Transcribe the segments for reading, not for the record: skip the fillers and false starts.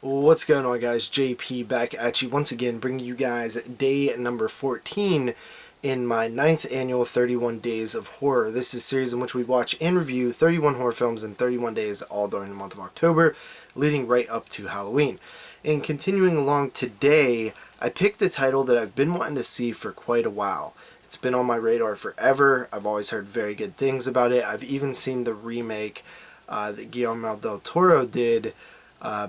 What's going on, guys? JP back at you once again, bringing you guys day number 14 in my 9th annual 31 Days of Horror. This is a series in which we watch and review 31 horror films in 31 days, all during the month of October, leading right up to Halloween. And continuing along today, I picked a title that I've been wanting to see for quite a while. It's been on my radar forever. I've always heard very good things about it. I've even seen the remake that Guillermo del Toro did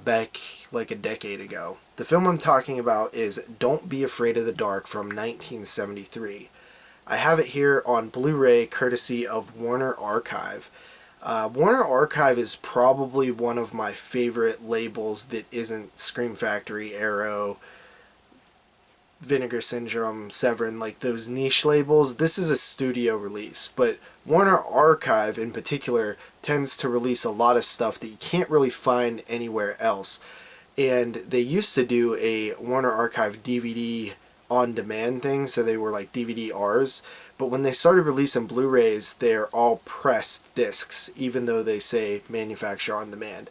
back like a decade ago. The film I'm talking about is Don't Be Afraid of the Dark from 1973. I have it here on Blu-ray courtesy of Warner Archive. Warner Archive is probably one of my favorite labels that isn't Scream Factory, Arrow, Vinegar Syndrome, Severin, like those niche labels. This is a studio release, but Warner Archive in particular tends to release a lot of stuff that you can't really find anywhere else. And they used to do a Warner Archive DVD on demand thing, so they were like DVD-Rs. But when they started releasing Blu-rays, they're all pressed discs, even though they say manufacture on demand.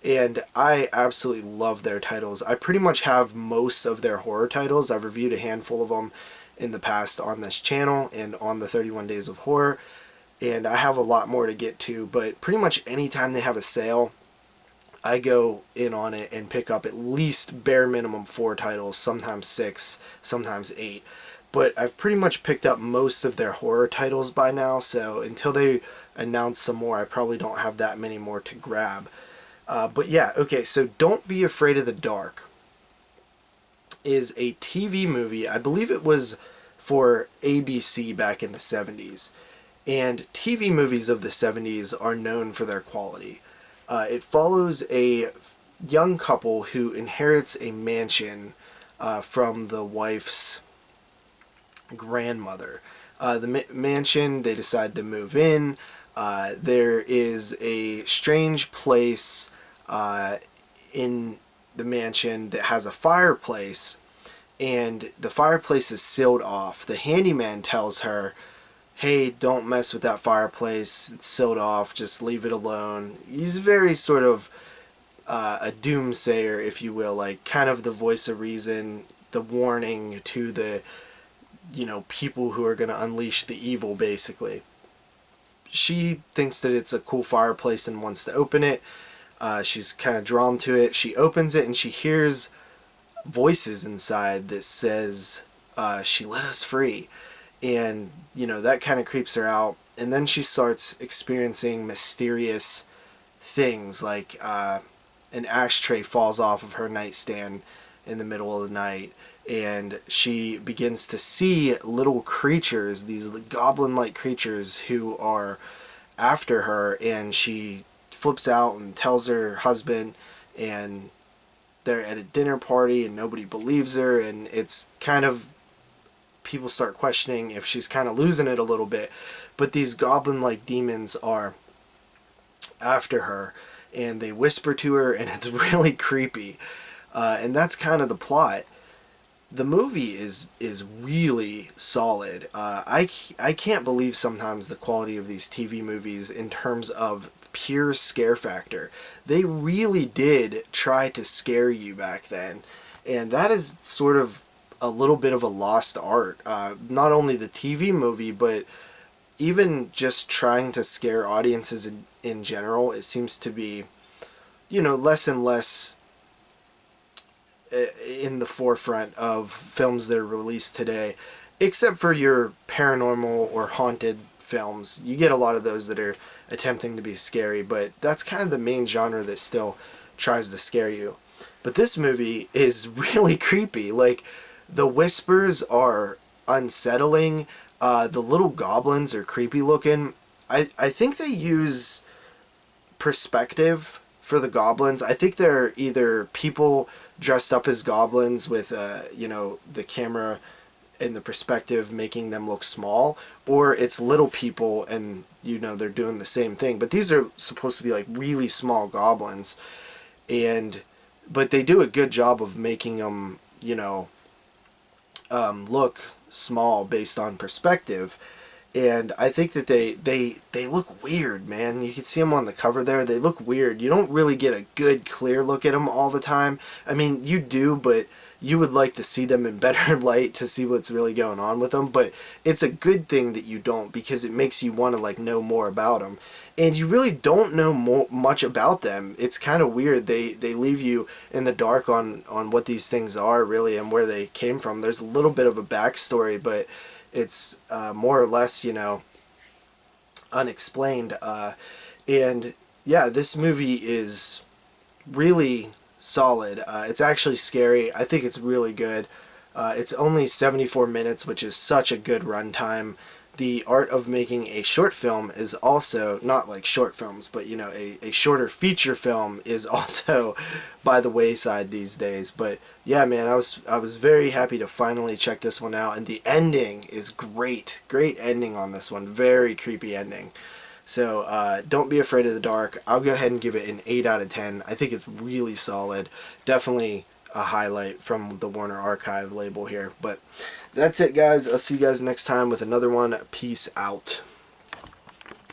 And I absolutely love their titles. I pretty much have most of their horror titles. I've reviewed a handful of them in the past on this channel and on the 31 Days of Horror. And I have a lot more to get to, but pretty much anytime they have a sale, I go in on it and pick up at least bare minimum 4 titles, sometimes 6, sometimes 8. But I've pretty much picked up most of their horror titles by now, so until they announce some more, I probably don't have that many more to grab. But yeah, okay, so Don't Be Afraid of the Dark is a TV movie. I believe it was for ABC back in the 70s. And TV movies of the 70s are known for their quality. It follows a young couple who inherits a mansion from the wife's grandmother. The mansion, they decide to move in. There is a strange place in the mansion that has a fireplace, and the fireplace is sealed off. The handyman tells her, hey, don't mess with that fireplace, it's sealed off, just leave it alone. He's very sort of a doomsayer, if you will, like kind of the voice of reason, the warning to the, people who are going to unleash the evil, basically. She thinks that it's a cool fireplace and wants to open it. She's kind of drawn to it. She opens it and she hears voices inside that says, she let us free. And, that kind of creeps her out. And then she starts experiencing mysterious things, like an ashtray falls off of her nightstand in the middle of the night. And she begins to see little creatures, these goblin-like creatures who are after her. And she flips out and tells her husband, and they're at a dinner party and nobody believes her. And it's kind of, people start questioning if she's kind of losing it a little bit. But these goblin-like demons are after her, and they whisper to her, and it's really creepy. And that's kind of the plot. The movie is really solid. I can't believe sometimes the quality of these TV movies in terms of pure scare factor. They really did try to scare you back then. And that is sort of a little bit of a lost art. Not only the TV movie, but even just trying to scare audiences in general. It seems to be, less and less in the forefront of films that are released today, except for your paranormal or haunted films. You get a lot of those that are attempting to be scary, but that's kind of the main genre that still tries to scare you. But this movie is really creepy. Like, the whispers are unsettling. The little goblins are creepy looking. I think they use perspective for the goblins. I think they're either people dressed up as goblins with, the camera and the perspective making them look small, or it's little people and, they're doing the same thing. But these are supposed to be like really small goblins, but they do a good job of making them, look small based on perspective. And I think that they look weird, man. You can see them on the cover there. They look weird. You don't really get a good, clear look at them all the time. I mean, you do, but you would like to see them in better light to see what's really going on with them. But it's a good thing that you don't, because it makes you want to like know more about them. And you really don't know much about them. It's kind of weird. They leave you in the dark on what these things are really and where they came from. There's a little bit of a backstory, but it's more or less, you know, unexplained. And yeah, this movie is really solid. It's actually scary. I think it's really good. It's only 74 minutes, which is such a good runtime. The art of making a short film is also, not like short films, but you know, a shorter feature film is also by the wayside these days. But yeah, man, I was very happy to finally check this one out, and the ending is great. Great ending on this one. Very creepy ending. So don't be afraid of the dark. I'll go ahead and give it an 8 out of 10. I think it's really solid. Definitely a highlight from the Warner Archive label here. But that's it, guys. I'll see you guys next time with another one. Peace out.